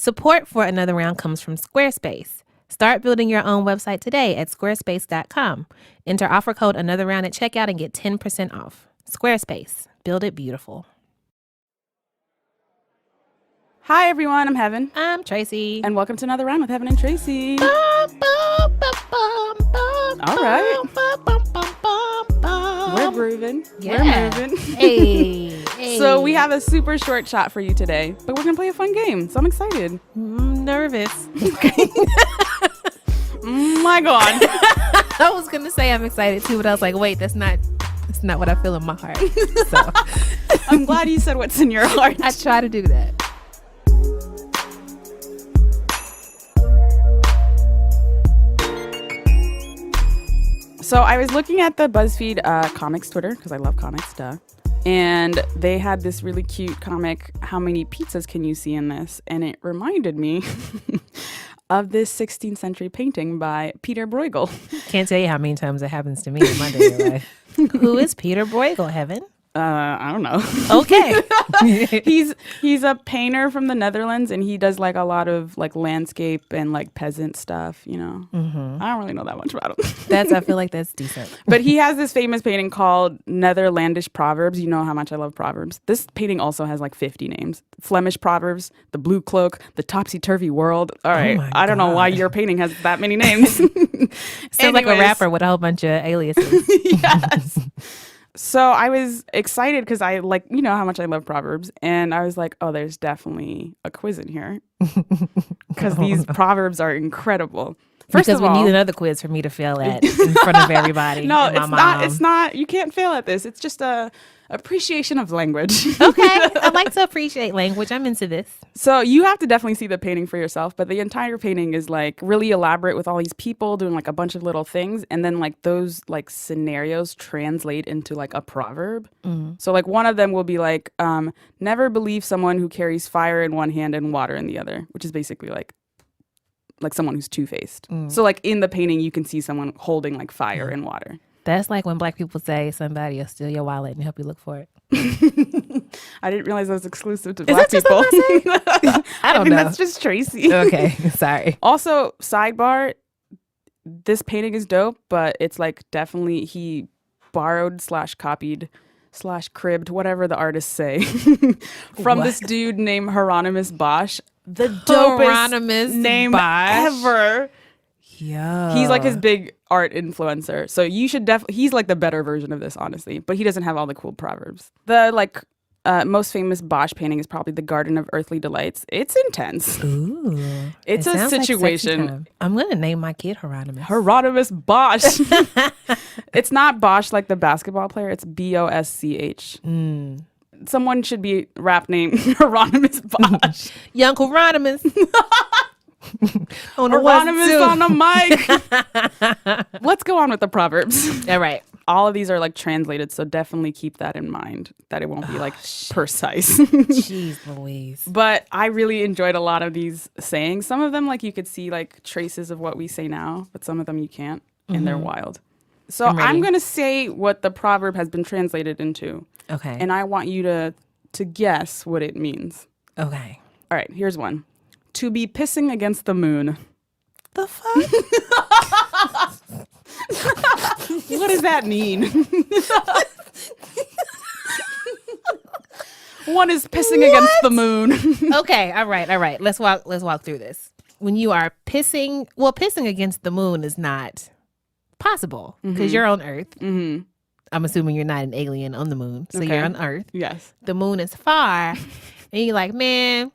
Support for Another Round comes from Squarespace. Start building your own website today at squarespace.com. Enter offer code Another Round at checkout and get 10% off. Squarespace. Build it beautiful. Hi, everyone. I'm Heben. I'm Tracy. And welcome to Another Round with Heben and Tracy. All right. We're grooving. Yeah. We're moving. Hey. So we have a super short shot for you today, but we're going to play a fun game. So I'm excited. I'm nervous. My God. I was going to say I'm excited too, but I was like, wait, that's not what I feel in my heart. So I'm glad you said what's in your heart. I try to do that. So I was looking at the BuzzFeed comics Twitter, because I love comics, duh. And they had this really cute comic, How Many Pizzas Can You See in This? And it reminded me of this 16th century painting by Pieter Bruegel. Can't tell you how many times it happens to me in my daily life. Who is Pieter Bruegel, Heben? I don't know. Okay. He's a painter from the Netherlands, and he does like a lot of like landscape and like peasant stuff, you know. Mm-hmm. I don't really know that much about him. I feel like that's decent. But he has this famous painting called Netherlandish Proverbs. You know how much I love proverbs. This painting also has like 50 names. Flemish Proverbs, The Blue Cloak, The Topsy-Turvy World. All right. I don't know why your painting has that many names. Sounds like a rapper with a whole bunch of aliases. Yes. So I was excited because I like, you know how much I love proverbs. And I was like, oh, there's definitely a quiz in here. Because these proverbs are incredible. First because of all, we need another quiz for me to fail at in front of everybody. No, and my it's mom. not. It's not. You can't fail at this. It's just a appreciation of language. Okay. I like to appreciate language. I'm into this. So you have to definitely see the painting for yourself. But the entire painting is like really elaborate with all these people doing like a bunch of little things. And then like those like scenarios translate into like a proverb. Mm. So like one of them will be like, never believe someone who carries fire in one hand and water in the other, which is basically like someone who's two-faced. Mm. So like in the painting, you can see someone holding like fire and water. That's like when Black people say somebody will steal your wallet and help you look for it. I didn't realize that was exclusive to Black people. I don't think know. That's just Tracy. Okay, sorry. Also, sidebar, this painting is dope, but it's like definitely he borrowed / copied / cribbed, whatever the artists say, from this dude named Hieronymus Bosch. The dopest Hieronymus name Bosch. ever. Yeah. He's like his big art influencer. So you should he's like the better version of this, honestly. But he doesn't have all the cool proverbs. The like most famous Bosch painting is probably the Garden of Earthly Delights. It's intense. Ooh. It's a situation. Like I'm going to name my kid Hieronymus. Hieronymus Bosch. It's not Bosch like the basketball player. It's Bosch. Mm. Someone should be rap named Hieronymus Bosch. Young Hieronymus. Hieronymus on the mic. Let's go on with the proverbs. All right. All of these are like translated, so definitely keep that in mind, that it won't be like precise. Jeez Louise. But I really enjoyed a lot of these sayings. Some of them like you could see like traces of what we say now, but some of them you can't, and they're wild. So I'm going to say what the proverb has been translated into. Okay. And I want you to guess what it means. Okay. All right, here's one. To be pissing against the moon. The fuck? What does that mean? One is pissing against the moon. Okay, all right. Let's walk through this. When you are pissing against the moon is not possible because you're on Earth. Mm-hmm. I'm assuming you're not an alien on the moon, so you're on Earth. Yes. The moon is far, and you're like, man,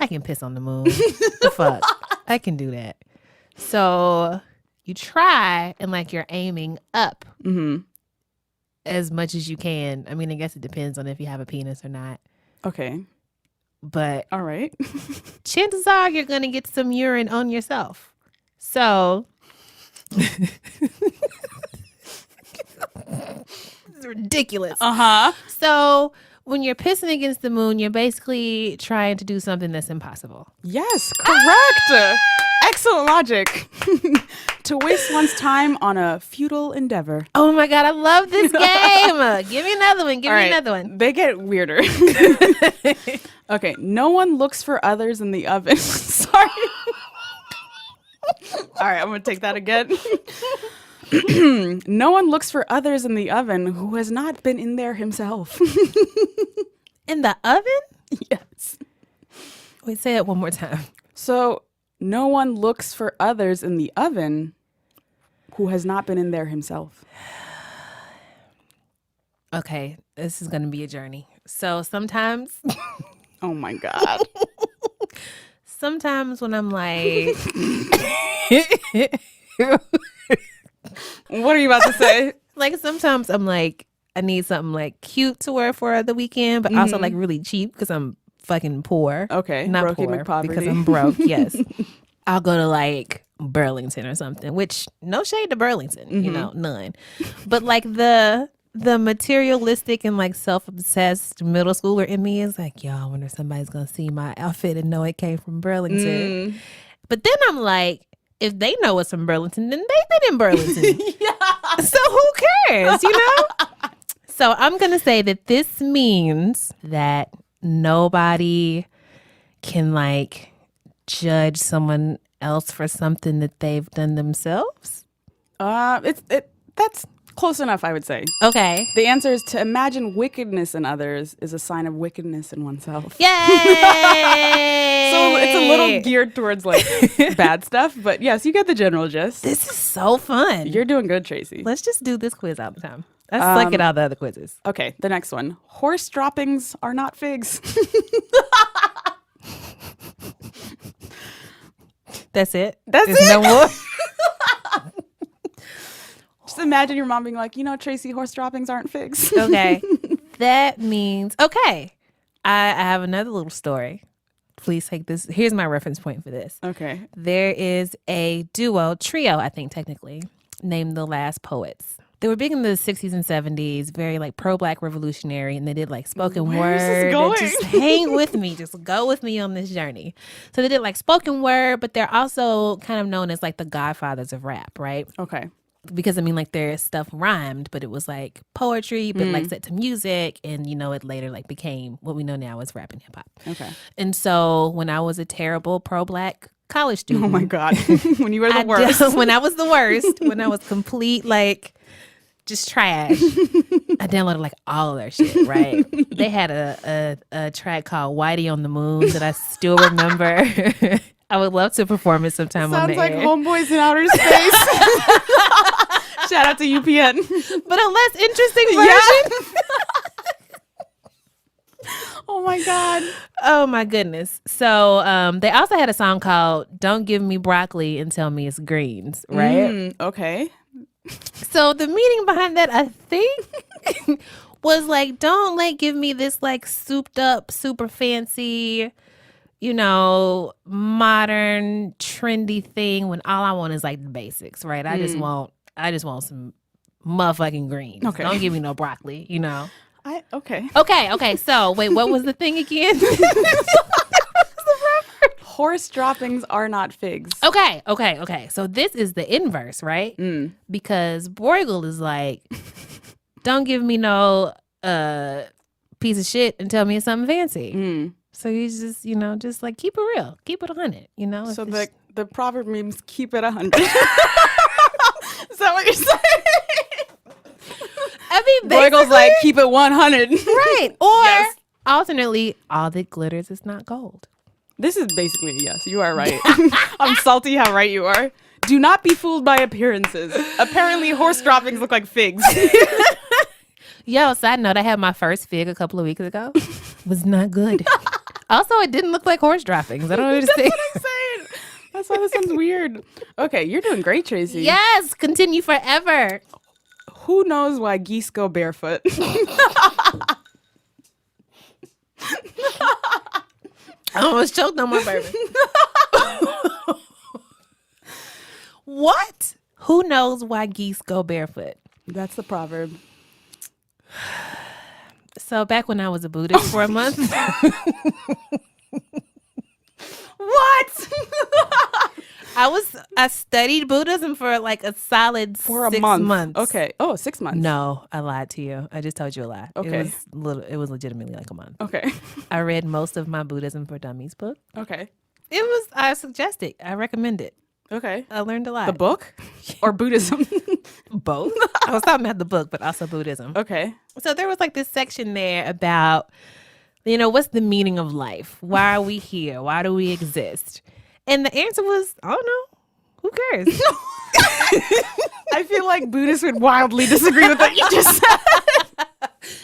I can piss on the moon. The fuck? I can do that. So you try and like you're aiming up as much as you can. I mean, I guess it depends on if you have a penis or not. Okay. But all right. Chances are you're going to get some urine on yourself. So it's ridiculous. Uh-huh. So when you're pissing against the moon, you're basically trying to do something that's impossible. Yes, correct. Excellent logic. To waste one's time on a futile endeavor. Oh my God, I love this game. Give me another one. Give All me right, another one. They get weirder. Okay. No one looks for others in the oven. Sorry. All right, I'm going to take that again. No one looks for others in the oven who has not been in there himself. In the oven? Yes. Wait, say it one more time. So, no one looks for others in the oven who has not been in there himself. Okay, this is going to be a journey. So sometimes... Oh my God. Sometimes when I'm like... What are you about to say? Like sometimes I'm like, I need something like cute to wear for the weekend, but also like really cheap because I'm fucking poor. Okay, not brokey poor McPoverty. because I'm broke. Yes, I'll go to like Burlington or something. Which no shade to Burlington, you know, none. But like the materialistic and like self-obsessed middle schooler in me is like, yo, I wonder if somebody's gonna see my outfit and know it came from Burlington. But then I'm like, if they know it's from Burlington, then they've been in Burlington. Yeah. So who cares, you know? So I'm going to say that this means that nobody can like judge someone else for something that they've done themselves. That's close enough, I would say. Okay. The answer is to imagine wickedness in others is a sign of wickedness in oneself. Yay! So it's a little geared towards like bad stuff, but yes, you get the general gist. This is so fun. You're doing good, Tracy. Let's just do this quiz all the time. Let's suck it all the other quizzes. Okay, the next one. Horse droppings are not figs. That's it? That's There's no more? Just imagine your mom being like, you know, Tracy, horse droppings aren't figs. Okay. That means, okay. I have another little story. Please take this. Here's my reference point for this. Okay. There is a trio, I think, technically, named The Last Poets. They were big in the 60s and 70s, very like pro-black revolutionary, and they did like spoken Where's this word. going? Just hang with me. Just go with me on this journey. So they did like spoken word, but they're also kind of known as like the godfathers of rap, right? Okay. Because I mean, like their stuff rhymed, but it was like poetry, but like set to music, and you know, it later like became what we know now as rap and hip hop. Okay. And so when I was a terrible pro-black college student, Oh my God, when you were the worst, when I was the worst, when I was complete like just trash, I downloaded like all of their shit. Right? They had a track called "Whitey on the Moon" that I still remember. I would love to perform it sometime on the sounds like air. Homeboys in Outer Space. Shout out to UPN. But a less interesting version. Oh my God. Oh my goodness. So they also had a song called "Don't Give Me Broccoli and Tell Me It's Greens," right? Okay. So the meaning behind that, I think, was like, don't like give me this like souped up, super fancy, you know, modern, trendy thing when all I want is like the basics, right? I just want some motherfucking greens. Okay. Don't give me no broccoli, you know. Okay. Okay. So wait, what was the thing again? Horse droppings are not figs. Okay. So this is the inverse, right? Because Bruegel is like, don't give me no piece of shit and tell me it's something fancy. So he's just, you know, just like keep it real, keep it 100, you know. So the proverb means keep it 100. Is that what you're saying? I mean, Bruegel's like keep it 100, right? Or yes. Alternately, all that glitters is not gold. This is basically a yes. You are right. I'm salty how right you are. Do not be fooled by appearances. Apparently, horse droppings look like figs. Yo, side note, I had my first fig a couple of weeks ago. Was not good. Also, it didn't look like horse droppings. I don't understand. That's what I'm saying. That's why this sounds weird. Okay, you're doing great, Tracy. Yes, continue forever. Who knows why geese go barefoot? I almost choked on my bourbon. What? Who knows why geese go barefoot? That's the proverb. So back when I was a Buddhist for a month. What? I studied Buddhism for like a solid For a 6 month. months. Okay. Oh, 6 months. No, I lied to you. I just told you a lie. Okay. It was legitimately like a month. Okay. I read most of my Buddhism for Dummies book. Okay. I suggest it. I recommend it. Okay. I learned a lot. The book or Buddhism? Both. I was talking about the book, but also Buddhism. Okay. So there was like this section there about, what's the meaning of life? Why are we here? Why do we exist? And the answer was, I don't know. Who cares? I feel like Buddhists would wildly disagree with what you just said.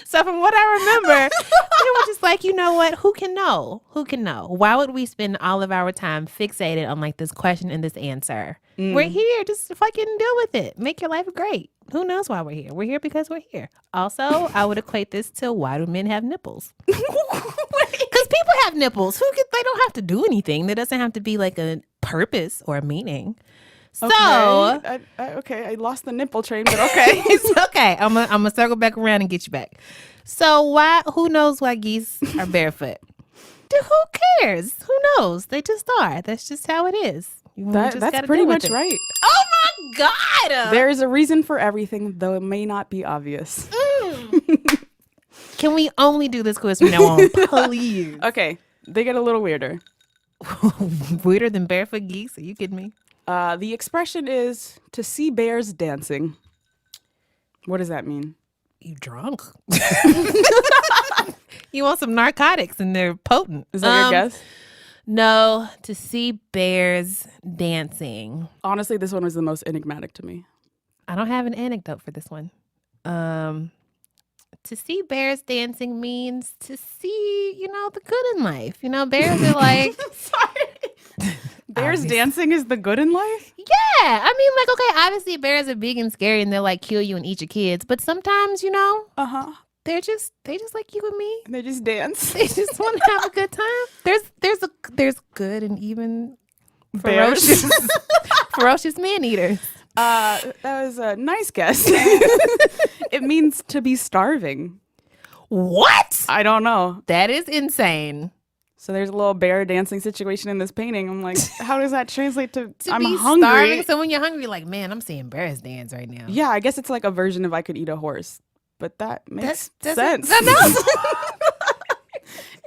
So from what I remember, they were just like, you know what? Who can know? Who can know? Why would we spend all of our time fixated on like this question and this answer? We're here. Just fucking deal with it. Make your life great. Who knows why we're here? We're here because we're here. Also, I would equate this to why do men have nipples? Because people have nipples. They don't have to do anything. There doesn't have to be like a purpose or a meaning. So okay, I lost the nipple train, but okay. It's okay. I'm gonna circle back around and get you back. So who knows why geese are barefoot? Dude, who cares? Who knows? They just are. That's just how it is. That's pretty much right. Oh my God! There is a reason for everything, though it may not be obvious. Can we only do this quiz from now on, please? Okay, they get a little weirder. Weirder than barefoot geese? Are you kidding me? The expression is to see bears dancing. What does that mean? You drunk? You want some narcotics and they're potent. Is that your guess? No, to see bears dancing. Honestly, this one was the most enigmatic to me. I don't have an anecdote for this one. To see bears dancing means to see, the good in life. Bears are like... Sorry. Bears dancing is the good in life? Yeah. I mean, like, okay, obviously bears are big and scary and they'll like kill you and eat your kids. But sometimes, they just like you and me. They just dance. They just want to have a good time. There's good and even ferocious ferocious man eaters. That was a nice guess. It means to be starving. What? I don't know. That is insane. So there's a little bear dancing situation in this painting. I'm like, how does that translate to I'm be hungry? Starving? So when you're hungry, you're like, man, I'm seeing bears dance right now. Yeah, I guess it's like a version of I could eat a horse. But that makes sense.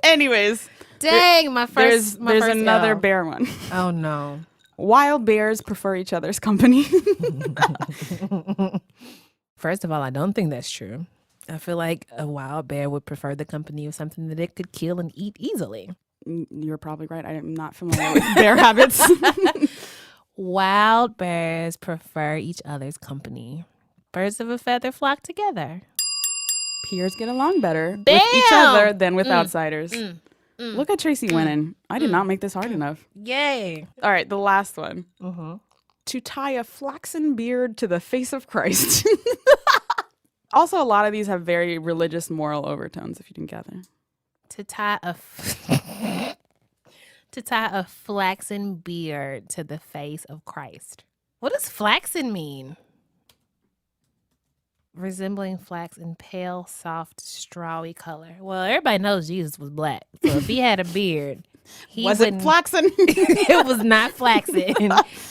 Anyways. Dang, there's another bear one. Oh, no. Wild bears prefer each other's company. First of all, I don't think that's true. I feel like a wild bear would prefer the company of something that it could kill and eat easily. You're probably right. I am not familiar with bear habits. Wild bears prefer each other's company. Birds of a feather flock together. Peers get along better Bam! with each other than with outsiders. Look at Tracy winning. I did not make this hard enough. Yay. All right, the last one. To tie a flaxen beard to the face of Christ. Also, a lot of these have very religious moral overtones, if you didn't gather. To tie a flaxen beard to the face of Christ. What does flaxen mean? Resembling flax in pale, soft, strawy color. Well, everybody knows Jesus was black. So if he had a beard, was it flaxen? It was not flaxen.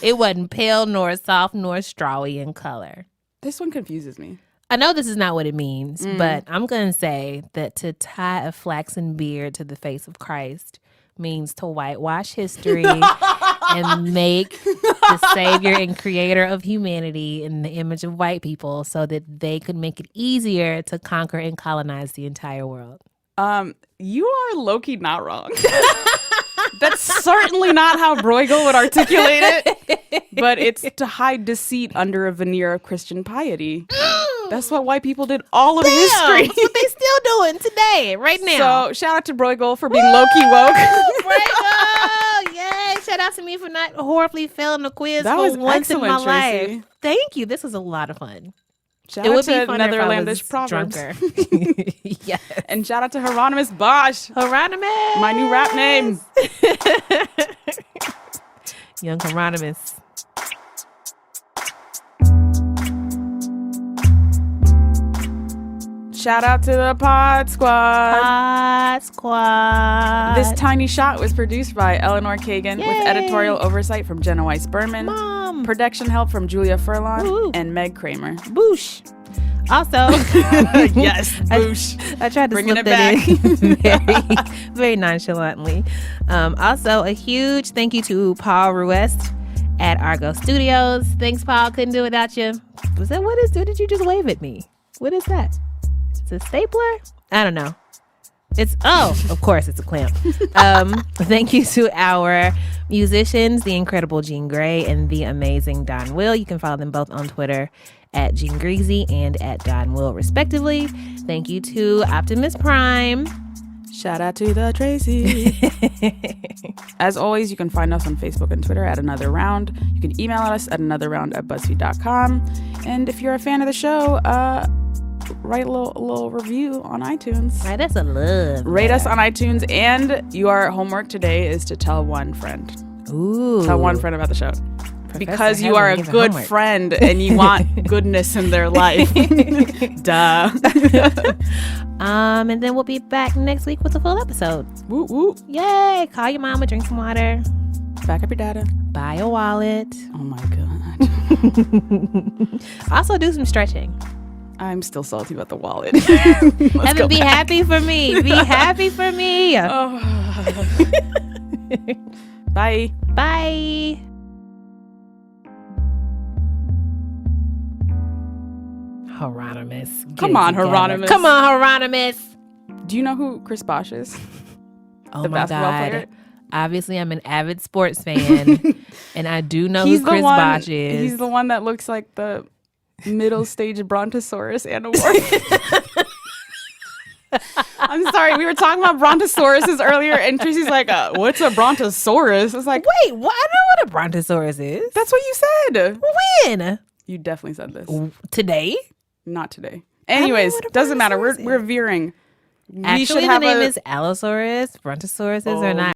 It wasn't pale, nor soft, nor strawy in color. This one confuses me. I know this is not what it means, but I'm going to say that to tie a flaxen beard to the face of Christ means to whitewash history and make the savior and creator of humanity in the image of white people so that they could make it easier to conquer and colonize the entire world. You are low-key not wrong. That's certainly not how Bruegel would articulate it, but it's to hide deceit under a veneer of Christian piety. That's what white people did all of history. That's what they still doing today, right now. So shout out to Bruegel for being low-key woke. Bruegel! Yay! Shout out to me for not horribly failing the quiz that for was once in my Tracy. life. Thank you. This was a lot of fun. Shout out to Netherlandish proverbs. Yes. And shout out to Hieronymus Bosch. Hieronymus! My new rap name. Young Hieronymus. Shout out to the Pod Squad. Pod Squad. This tiny shot was produced by Eleanor Kagan with editorial oversight from Jenna Weiss Berman. Mom. Production help from Julia Furlon Woo. and Meg Kramer. Boosh. Also, Yes, boosh. I tried to Bringing slip it that back. in very nonchalantly. Also, a huge thank you to Paul Ruest at Argo Studios. Thanks, Paul. Couldn't do it without you. What did you just wave at me? What is that? It's a stapler? I don't know. Of course, it's a clamp. Thank you to our musicians, the incredible Jean Grey and the amazing Don Will. You can follow them both on Twitter at Jean Greasy and at Don Will, respectively. Thank you to Optimus Prime. Shout out to the Tracy. As always, you can find us on Facebook and Twitter at Another Round. You can email us at anotherround@buzzfeed.com. And if you're a fan of the show, write a little review on iTunes. Right, that's a love. Rate us on iTunes, and your homework today is to tell one friend. Ooh. Tell one friend about the show. Because you hasn't are a given good homework. friend and you want goodness in their life. Duh. And then we'll be back next week with a full episode. Woo woo. Yay! Call your mama, drink some water, Back up your data. buy a wallet. Oh my God. Also do some stretching. I'm still salty about the wallet. Evan, be happy for me. Be happy for me. Oh. Bye. Bye. Hieronymus. Come on, Hieronymus. Come on, Hieronymus. Do you know who Chris Bosh is? Oh The my basketball God. player? Obviously, I'm an avid sports fan, and I do know who Chris Bosh is. He's the one that looks like the middle stage Brontosaurus Animorph. I'm sorry, we were talking about brontosauruses earlier, and Tracy's like, "What's a brontosaurus?" I was like, Wait, what? I know what a brontosaurus is. "That's what you said." When? You definitely said this. Today? Not today. Anyways, what a doesn't matter. brontosaurus We're veering. We Actually, should the have name is Allosaurus. Brontosauruses are not